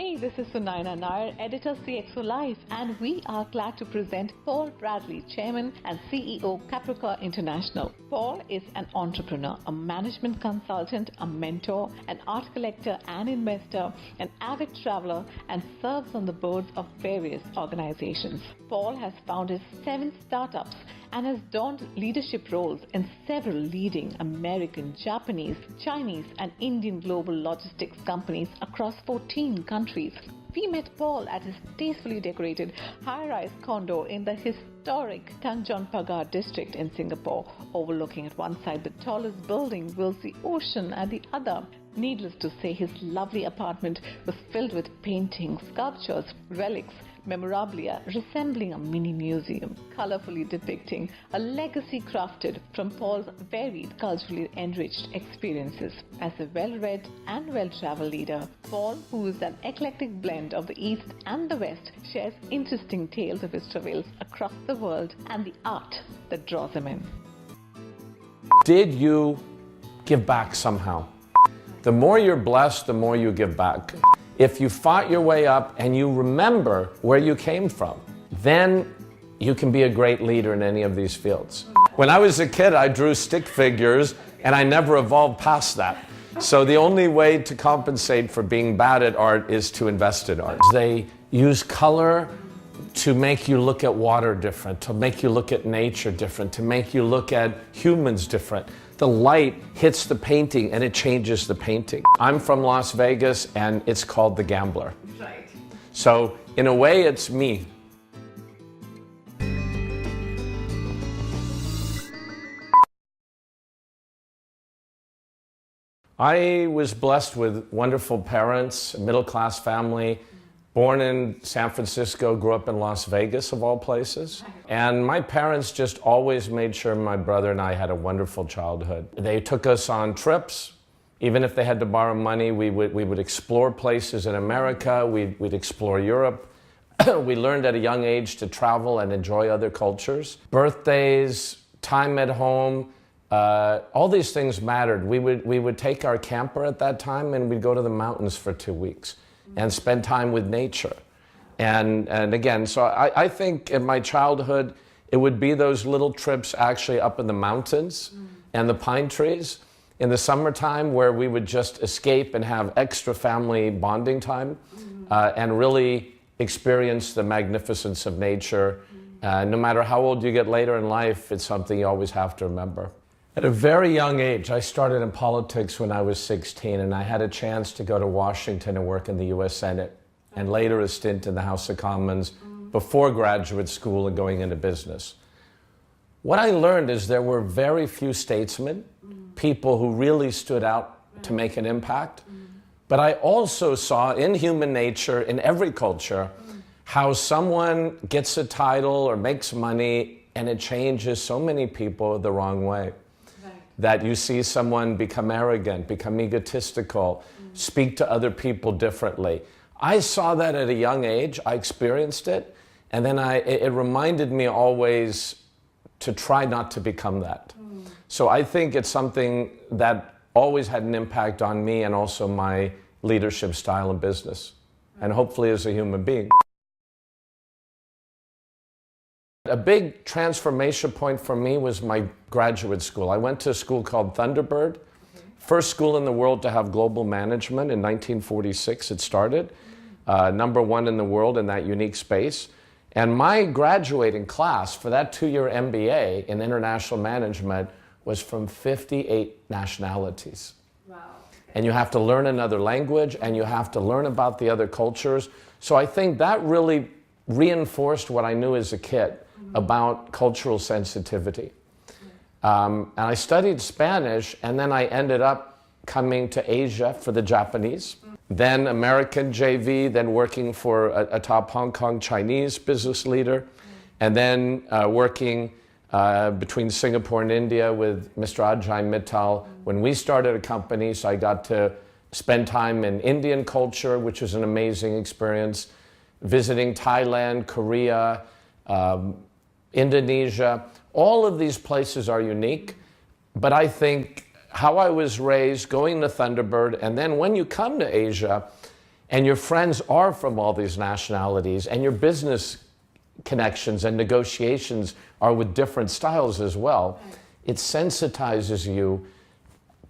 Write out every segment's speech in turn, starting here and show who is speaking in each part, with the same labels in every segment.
Speaker 1: Hey, this is Sunaina Nair, editor CXO Live, and we are glad to present Paul Bradley, Chairman and CEO Caprica International. Paul is an entrepreneur, a management consultant, a mentor, an art collector and investor, an avid traveler, and serves on the boards of various organizations. Paul has founded 7 startups and has donned leadership roles in several leading American, Japanese, Chinese, and Indian global logistics companies across 14 countries. We met Paul at his tastefully decorated high-rise condo in the historic Tanjong Pagar district in Singapore. Overlooking at one side the tallest building will the ocean at the other. Needless to say, his lovely apartment was filled with paintings, sculptures, relics, memorabilia resembling a mini museum, colorfully depicting a legacy crafted from Paul's varied culturally enriched experiences. As a well-read and well-traveled leader, Paul, who is an eclectic blend of the East and the West, shares interesting tales of his travails across the world and the art that draws him in.
Speaker 2: Did you give back somehow? The more you're blessed, the more you give back. If you fought your way up and you remember where you came from, then you can be a great leader in any of these fields. When I was a kid, I drew stick figures and I never evolved past that. So the only way to compensate for being bad at art is to invest in art. They use color to make you look at water different, to make you look at nature different, to make you look at humans different. The light hits the painting and it changes the painting. I'm from Las Vegas and it's called The Gambler.
Speaker 1: Right.
Speaker 2: So in a way, it's me. I was blessed with wonderful parents, a middle-class family, born in San Francisco, grew up in Las Vegas, of all places. And my parents just always made sure my brother and I had a wonderful childhood. They took us on trips. Even if they had to borrow money, we would explore places in America, we'd explore Europe. We learned at a young age to travel and enjoy other cultures. Birthdays, time at home, all these things mattered. We would take our camper at that time and we'd go to the mountains for 2 weeks and spend time with nature. And again, so I think in my childhood, it would be those little trips actually up in the mountains and the pine trees in the summertime where we would just escape and have extra family bonding time and really experience the magnificence of nature. No matter how old you get later in life, it's something you always have to remember. At a very young age, I started in politics when I was 16, and I had a chance to go to Washington and work in the US Senate, and later a stint in the House of Commons before graduate school and going into business. What I learned is there were very few statesmen, people who really stood out to make an impact, but I also saw in human nature, in every culture, how someone gets a title or makes money and it changes so many people the wrong way. That you see someone become arrogant, become egotistical, speak to other people differently. I saw that at a young age, I experienced it, and then it reminded me always to try not to become that. So I think it's something that always had an impact on me and also my leadership style in business, and hopefully as a human being. A big transformation point for me was my graduate school. I went to a school called Thunderbird, first school in the world to have global management. In 1946 it started, #1 in the world in that unique space. And my graduating class for that 2-year MBA in international management was from 58 nationalities. Wow. And you have to learn another language and you have to learn about the other cultures. So I think that really reinforced what I knew as a kid about cultural sensitivity. And I studied Spanish, and then I ended up coming to Asia for the Japanese, then American JV, then working for a top Hong Kong Chinese business leader, and then working between Singapore and India with Mr. Ajay Mittal when we started a company. So I got to spend time in Indian culture, which was an amazing experience, visiting Thailand, Korea, Indonesia. All of these places are unique, but I think how I was raised, going to Thunderbird, and then when you come to Asia, and your friends are from all these nationalities, and your business connections and negotiations are with different styles as well, it sensitizes you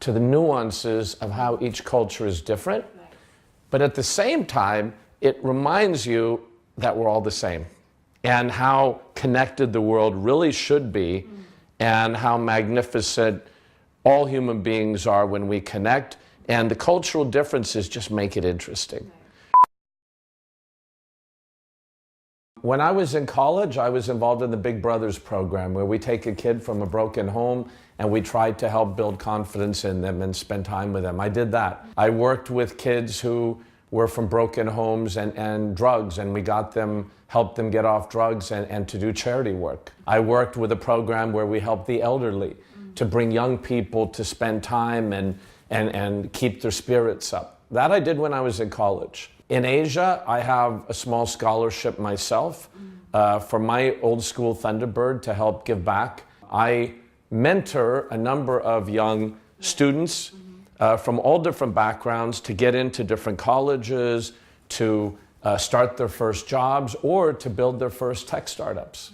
Speaker 2: to the nuances of how each culture is different. But at the same time, it reminds you that we're all the same and how connected the world really should be and how magnificent all human beings are when we connect. And the cultural differences just make it interesting. When I was in college, I was involved in the Big Brothers program, where we take a kid from a broken home and we try to help build confidence in them and spend time with them. I did that. I worked with kids who were from broken homes and drugs, and we helped them get off drugs and to do charity work. I worked with a program where we helped the elderly to bring young people to spend time and keep their spirits up. That I did when I was in college. In Asia, I have a small scholarship myself for my old school Thunderbird to help give back. I mentor a number of young students from all different backgrounds to get into different colleges, to start their first jobs, or to build their first tech startups.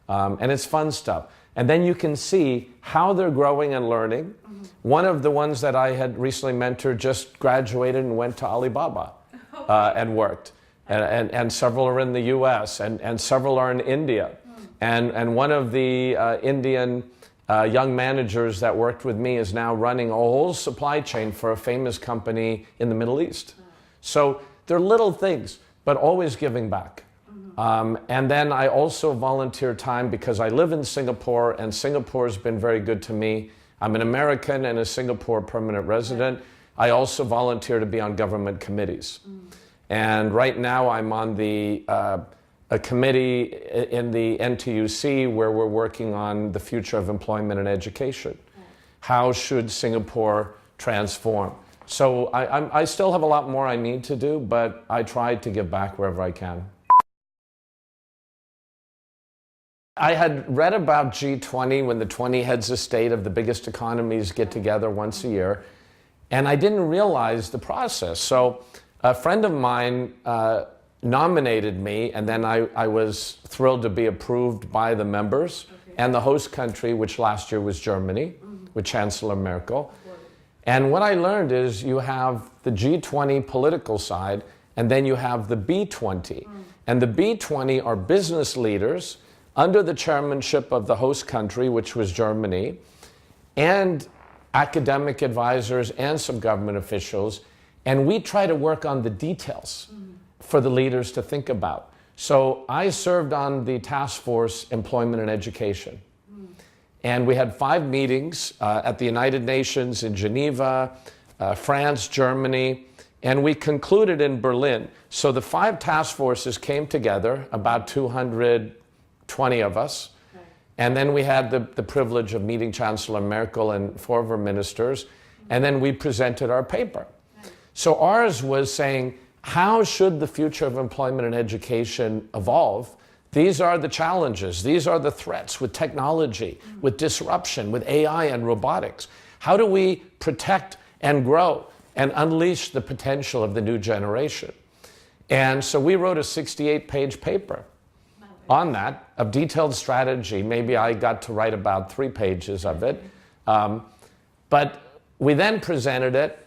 Speaker 2: And it's fun stuff. And then you can see how they're growing and learning. One of the ones that I had recently mentored just graduated and went to Alibaba. And worked. And several are in the US, and several are in India. And one of the Indian young managers that worked with me is now running a whole supply chain for a famous company in the Middle East. So they're little things, but always giving back. And then I also volunteer time because I live in Singapore, and Singapore has been very good to me. I'm an American and a Singapore permanent resident. I also volunteer to be on government committees. And right now I'm on a committee in the NTUC where we're working on the future of employment and education. How should Singapore transform? So I still have a lot more I need to do, but I try to give back wherever I can. I had read about G20 when the 20 heads of state of the biggest economies get together once a year. And I didn't realize the process. So a friend of mine nominated me, and then I was thrilled to be approved by the members and the host country, which last year was Germany, with Chancellor Merkel. And what I learned is you have the G20 political side, and then you have the B20. And the B20 are business leaders under the chairmanship of the host country, which was Germany, and academic advisors and some government officials, and we try to work on the details for the leaders to think about. So I served on the task force employment and education. And we had 5 meetings at the United Nations in Geneva, France, Germany, and we concluded in Berlin. So the 5 task forces came together, about 220 of us. And then we had the privilege of meeting Chancellor Merkel and 4 of her ministers, and then we presented our paper. So ours was saying, how should the future of employment and education evolve? These are the challenges. These are the threats with technology, with disruption, with AI and robotics. How do we protect and grow and unleash the potential of the new generation? And so we wrote a 68-page paper on that, of detailed strategy. Maybe I got to write about 3 pages of it. But we then presented it.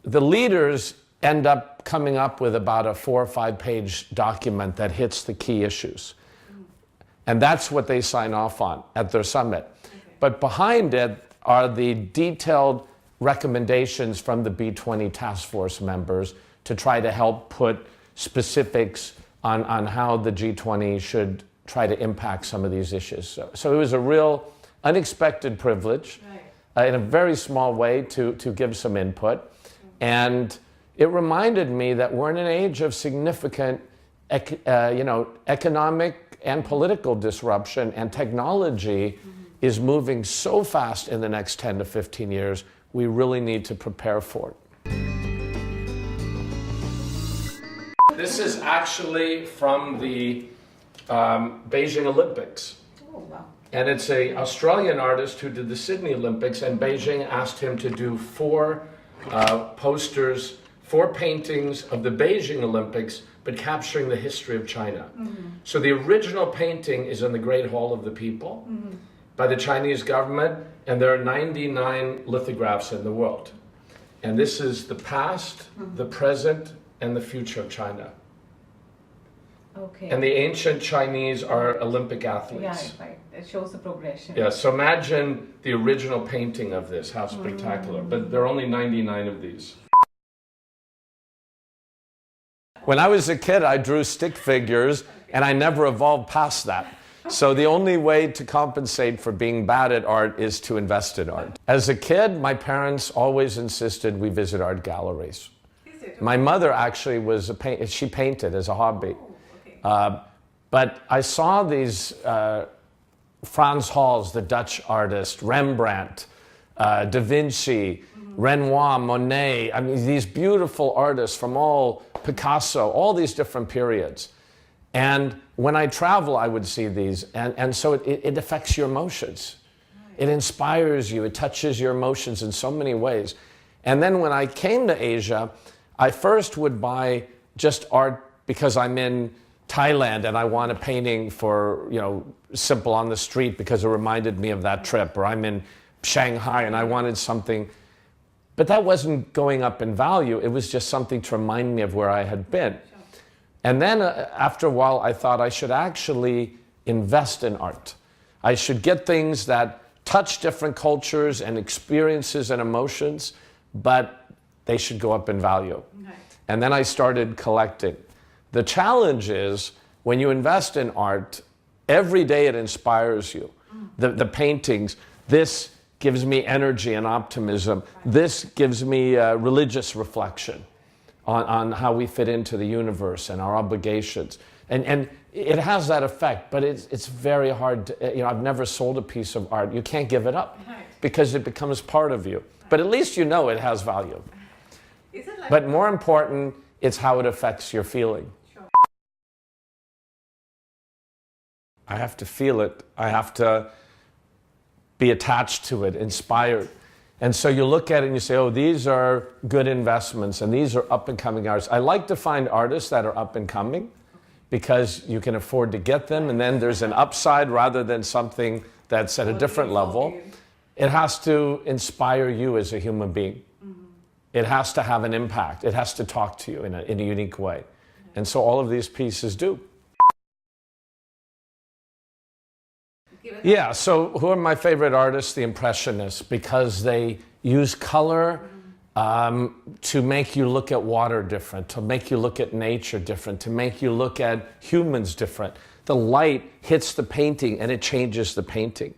Speaker 2: The leaders end up coming up with about a 4 or 5 page document that hits the key issues. And that's what they sign off on at their summit. But behind it are the detailed recommendations from the B20 task force members to try to help put specifics on how the G20 should try to impact some of these issues. So it was a real unexpected privilege in a very small way to give some input. And it reminded me that we're in an age of significant economic and political disruption, and technology is moving so fast in the next 10 to 15 years, we really need to prepare for it. This is actually from the Beijing Olympics. Oh, wow. And it's an Australian artist who did the Sydney Olympics, and Beijing asked him to do 4 posters 4 paintings of the Beijing Olympics, but capturing the history of China. So the original painting is in the Great Hall of the People by the Chinese government, and there are 99 lithographs in the world. And this is the past, the present, and the future of China.
Speaker 3: Okay.
Speaker 2: And the ancient Chinese are Olympic athletes.
Speaker 3: Yeah, right. It shows the progression.
Speaker 2: Yeah, so imagine the original painting of this, how spectacular. But there are only 99 of these. When I was a kid, I drew stick figures, and I never evolved past that. So the only way to compensate for being bad at art is to invest in art. As a kid, my parents always insisted we visit art galleries. My mother actually was she painted as a hobby. But I saw these Frans Hals, the Dutch artist, Rembrandt, Da Vinci, Renoir, Monet, I mean, these beautiful artists from Picasso, all these different periods. And when I travel, I would see these, and so it affects your emotions. It inspires you, it touches your emotions in so many ways. And then when I came to Asia, I first would buy just art because I'm in Thailand and I want a painting for, simple on the street because it reminded me of that trip, or I'm in Shanghai and I wanted something. But that wasn't going up in value, it was just something to remind me of where I had been. And then after a while, I thought I should actually invest in art. I should get things that touch different cultures and experiences and emotions, but they should go up in value. Okay. And then I started collecting. The challenge is when you invest in art, every day it inspires you. The paintings, this gives me energy and optimism. This gives me religious reflection on how we fit into the universe and our obligations. And it has that effect, but it's very hard to, I've never sold a piece of art. You can't give it up because it becomes part of you. But at least you know it has value. But more important, it's how it affects your feeling. Sure. I have to feel it. I have to be attached to it, inspired. And so you look at it and you say, oh, these are good investments and these are up and coming artists. I like to find artists that are up and coming because you can afford to get them, and then there's an upside rather than something that's at a different level. It has to inspire you as a human being. It has to have an impact. It has to talk to you in a unique way. And so all of these pieces do. Yeah, so who are my favorite artists? The Impressionists, because they use color to make you look at water different, to make you look at nature different, to make you look at humans different. The light hits the painting and it changes the painting.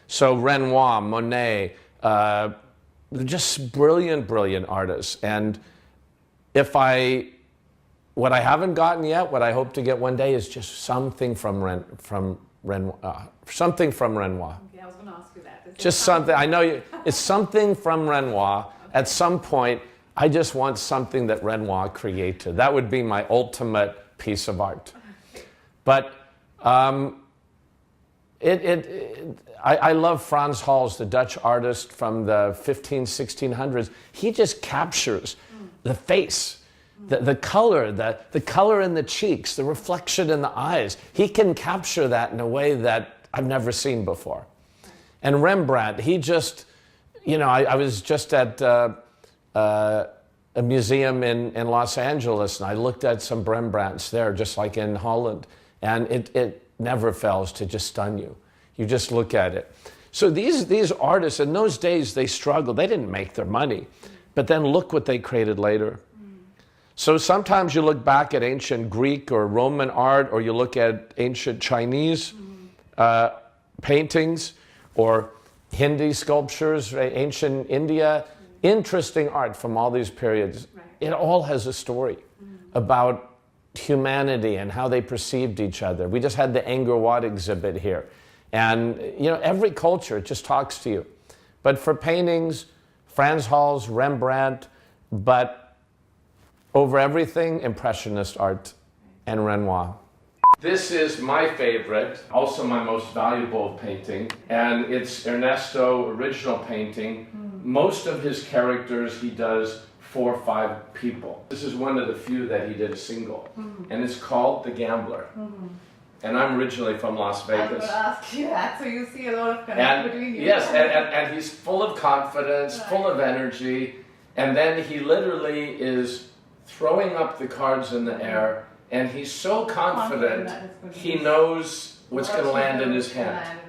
Speaker 2: So Renoir, Monet, they're just brilliant, brilliant artists. And what I haven't gotten yet, what I hope to get one day is just something from Renoir. Something from Renoir.
Speaker 3: Okay, I was going to ask you that.
Speaker 2: Just something. I know it's something from Renoir. Okay. At some point, I just want something that Renoir created. That would be my ultimate piece of art. Okay. But I love Frans Hals, the Dutch artist from the 1600s. He just captures the face, the color, the color in the cheeks, the reflection in the eyes. He can capture that in a way that I've never seen before. And Rembrandt, he just, I was just at a museum in Los Angeles, and I looked at some Rembrandts there, just like in Holland, and it never fails to just stun you. You just look at it. So these artists, in those days, they struggled. They didn't make their money. But then look what they created later. So sometimes you look back at ancient Greek or Roman art, or you look at ancient Chinese paintings, or Hindi sculptures, right? Ancient India. Interesting art from all these periods. Right. It all has a story about humanity and how they perceived each other. We just had the Angkor Wat exhibit here. And, every culture just talks to you. But for paintings, Frans Hals, Rembrandt, but over everything, Impressionist art and Renoir. This is my favorite, also my most valuable painting, and it's Ernesto original painting. Most of his characters he does 4 or 5 people. This is one of the few that he did a single, and it's called The Gambler. And I'm originally from Las Vegas.
Speaker 3: I was going to ask you that, so you see a lot of connection between you.
Speaker 2: Yes, and he's full of confidence, full of energy, and then he literally is throwing up the cards in the air, and he's so confident he knows what's going to land in his hand.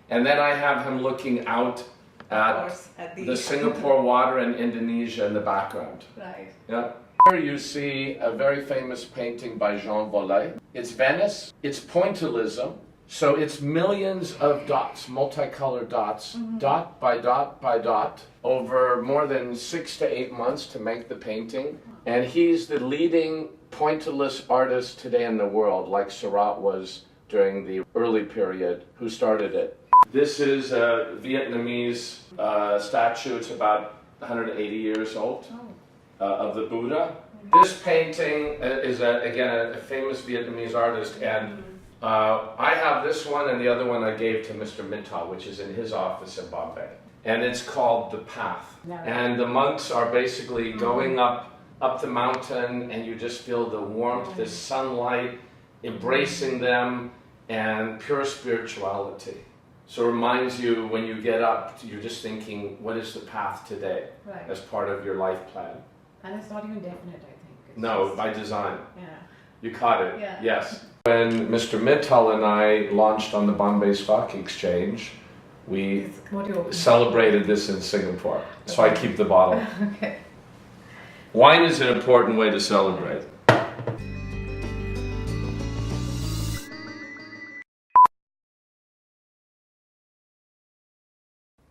Speaker 2: And then I have him looking out at the Singapore water and Indonesia in the background.
Speaker 3: Right.
Speaker 2: Yeah. Here you see a very famous painting by Jean Vollet. It's Venice, it's pointillism, so it's millions of dots, multicolored dots, dot by dot by dot, over more than 6 to 8 months to make the painting. And he's the leading pointillist artist today in the world, like Seurat was during the early period, who started it. This is a Vietnamese statue. It's about 180 years old, of the Buddha. This painting is, again, a famous Vietnamese artist, and I have this one, and the other one I gave to Mr. Mittal, which is in his office in Bombay. And it's called The Path. And the monks are basically going up the mountain, and you just feel the warmth, the sunlight, embracing them, and pure spirituality. So it reminds you, when you get up, you're just thinking, what is the path today, as part of your life plan?
Speaker 3: And it's not even definite, I think. It's
Speaker 2: No,
Speaker 3: just,
Speaker 2: by design.
Speaker 3: Yeah.
Speaker 2: You caught it.
Speaker 3: Yeah.
Speaker 2: Yes. When Mr. Mittal and I launched on the Bombay Stock Exchange, we celebrated this in Singapore. So I keep the bottle.
Speaker 3: Okay.
Speaker 2: Wine is an important way to celebrate.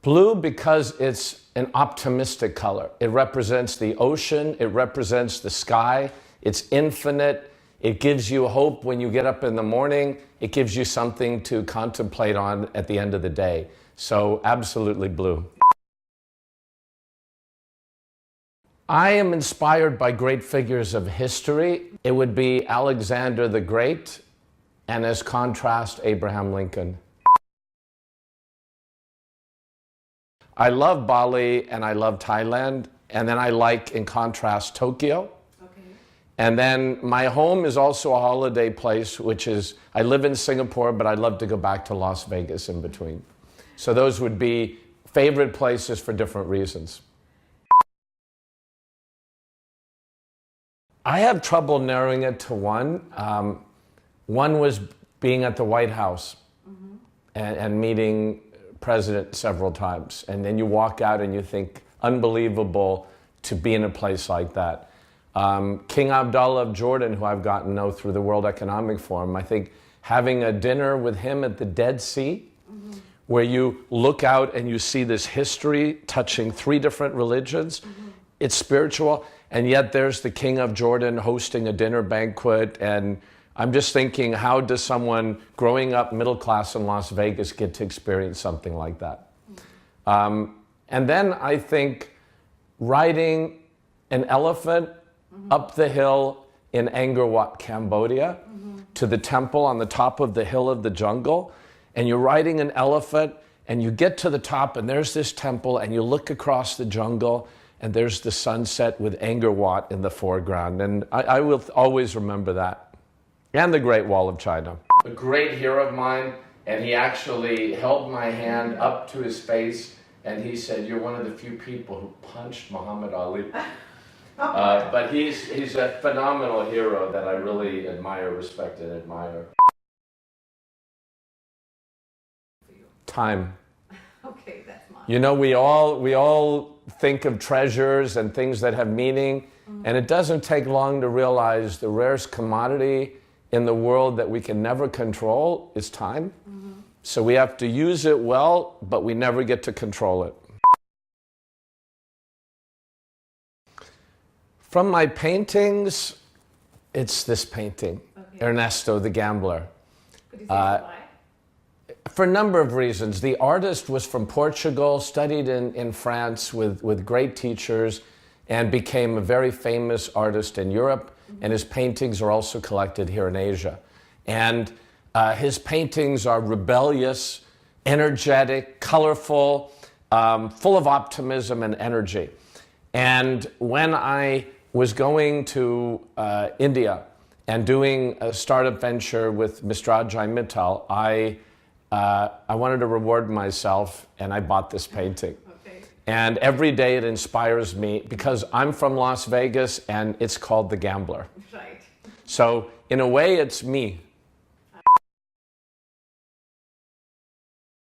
Speaker 2: Blue because it's an optimistic color. It represents the ocean, it represents the sky, it's infinite, it gives you hope when you get up in the morning, it gives you something to contemplate on at the end of the day. So absolutely blue. I am inspired by great figures of history. It would be Alexander the Great, and as contrast, Abraham Lincoln. I love Bali and I love Thailand, and then I like, in contrast, Tokyo. Okay. And then my home is also a holiday place, which is, I live in Singapore, but I'd love to go back to Las Vegas in between. So those would be favorite places for different reasons. I have trouble narrowing it to one. One was being at the White House and meeting President several times, and then you walk out and you think, unbelievable to be in a place like that. King Abdullah of Jordan, who I've gotten to know through the World Economic Forum, I think having a dinner with him at the Dead Sea, where you look out and you see this history touching 3 different religions, it's spiritual, and yet there's the King of Jordan hosting a dinner banquet, and I'm just thinking, how does someone growing up middle class in Las Vegas get to experience something like that? And then I think riding an elephant up the hill in Angkor Wat, Cambodia, to the temple on the top of the hill of the jungle, and you're riding an elephant, and you get to the top, and there's this temple, and you look across the jungle, and there's the sunset with Angkor Wat in the foreground. And I will always remember that. And the Great Wall of China. A great hero of mine, and he actually held my hand up to his face, and he said, "You're one of the few people who punched Muhammad Ali." But he's a phenomenal hero that I really admire, respect, and admire. Time.
Speaker 3: Okay, that's mine.
Speaker 2: You know, we all think of treasures and things that have meaning, and it doesn't take long to realize the rarest commodity in the world that we can never control is time. So we have to use it well, but we never get to control it. From my paintings, it's this painting, Ernesto the Gambler.
Speaker 3: Could you say why?
Speaker 2: For a number of reasons. The artist was from Portugal, studied in France with great teachers, and became a very famous artist in Europe. And his paintings are also collected here in Asia. And his paintings are rebellious, energetic, colorful, full of optimism and energy. And when I was going to India and doing a startup venture with Mr. Ajay Mittal, I wanted to reward myself, and I bought this painting.
Speaker 3: Okay.
Speaker 2: And every day it inspires me because I'm from Las Vegas and it's called The Gambler.
Speaker 3: Right.
Speaker 2: So in a way, it's me.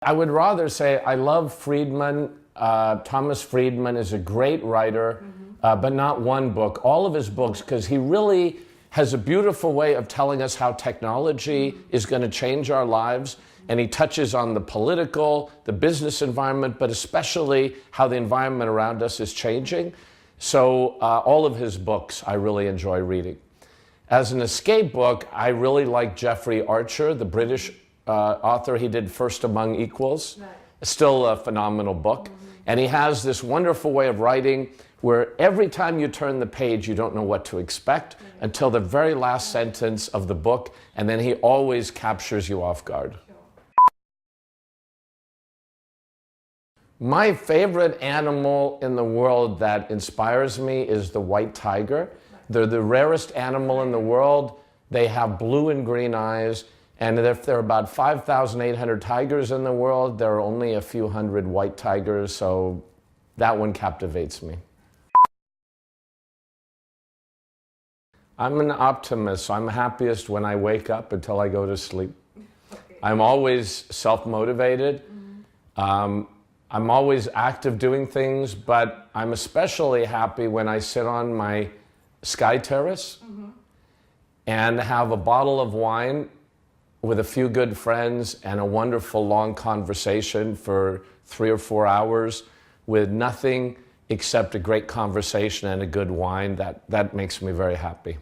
Speaker 2: I would rather say I love Friedman. Thomas Friedman is a great writer, but not one book. All of his books, because he really has a beautiful way of telling us how technology is going to change our lives. And he touches on the political, the business environment, but especially how the environment around us is changing. So all of his books I really enjoy reading. As an escape book, I really like Jeffrey Archer, the British author. He did First Among Equals.
Speaker 3: Right.
Speaker 2: Still a phenomenal book. And he has this wonderful way of writing where every time you turn the page, you don't know what to expect until the very last sentence of the book, and then he always captures you off guard. My favorite animal in the world that inspires me is the white tiger. They're the rarest animal in the world. They have blue and green eyes. And if there are about 5,800 tigers in the world, there are only a few hundred white tigers. So that one captivates me. I'm an optimist. So I'm happiest when I wake up until I go to sleep.
Speaker 3: Okay.
Speaker 2: I'm always self-motivated. I'm always active doing things, but I'm especially happy when I sit on my sky terrace and have a bottle of wine with a few good friends and a wonderful long conversation for 3 or 4 hours with nothing except a great conversation and a good wine. That makes me very happy.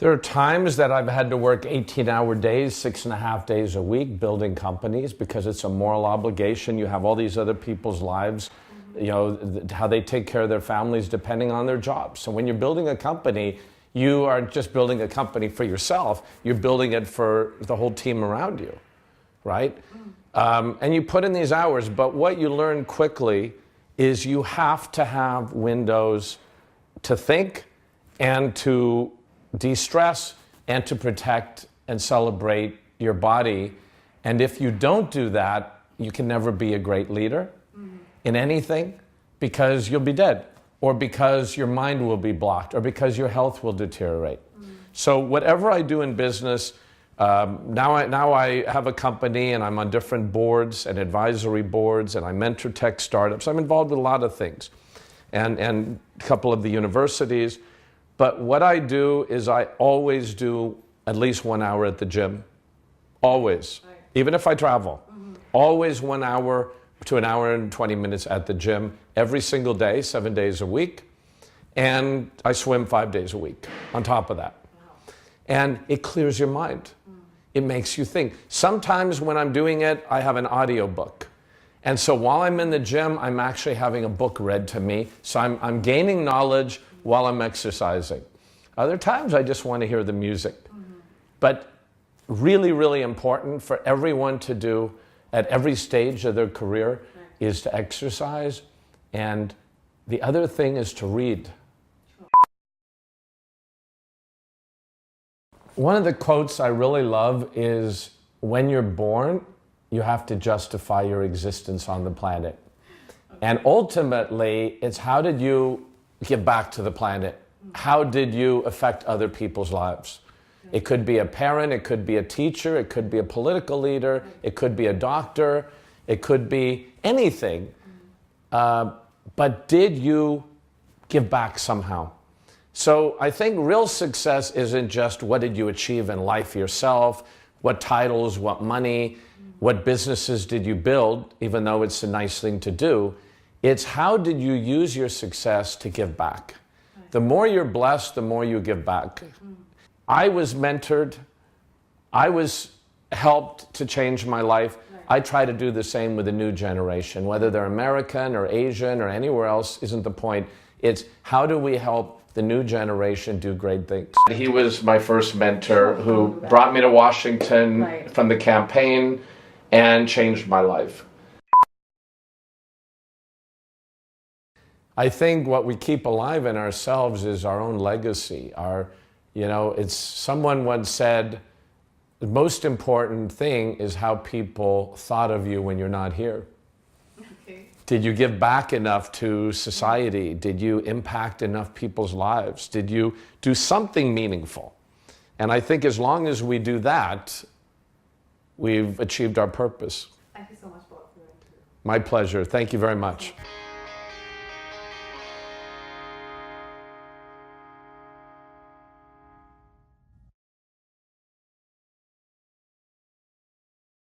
Speaker 2: There are times that I've had to work 18-hour days, 6.5 days a week building companies because it's a moral obligation. You have all these other people's lives, you know, how they take care of their families depending on their jobs. So when you're building a company, you aren't just building a company for yourself, you're building it for the whole team around you, right? And you put in these hours, but what you learn quickly is you have to have windows to think and to de-stress and to protect and celebrate your body. And if you don't do that, you can never be a great leader in anything because you'll be dead, or because your mind will be blocked, or because your health will deteriorate. So whatever I do in business, now I have a company and I'm on different boards and advisory boards, and I mentor tech startups. I'm involved with a lot of things and a couple of the universities. But what I do is I always do at least 1 hour at the gym. Always. Right. Even if I travel. Always 1 hour to an hour and 20 minutes at the gym every single day, 7 days a week. And I swim 5 days a week on top of that. Wow. And it clears your mind. It makes you think. Sometimes when I'm doing it, I have an audio book. And so while I'm in the gym, I'm actually having a book read to me. So I'm gaining knowledge while I'm exercising. Other times I just want to hear the music. But really, really important for everyone to do at every stage of their career is to exercise. And the other thing is to read. One of the quotes I really love is, when you're born, you have to justify your existence on the planet. And ultimately, it's how did you give back to the planet? How did you affect other people's lives? It could be a parent, it could be a teacher, it could be a political leader, it could be a doctor, it could be anything. But did you give back somehow? So I think real success isn't just what did you achieve in life yourself, what titles, what money, what businesses did you build, even though it's a nice thing to do. It's how did you use your success to give back? The more you're blessed, the more you give back. I was mentored. I was helped to change my life. I try to do the same with the new generation. Whether they're American or Asian or anywhere else isn't the point. It's how do we help the new generation do great things. He was my first mentor who brought me to Washington from the campaign and changed my life. I think what we keep alive in ourselves is our own legacy. It's someone once said, the most important thing is how people thought of you when you're not here. Okay. Did you give back enough to society? Did you impact enough people's lives? Did you do something meaningful? And I think as long as we do that, we've achieved our purpose.
Speaker 3: Thank you so much, Bob.
Speaker 2: My pleasure. Thank you very much.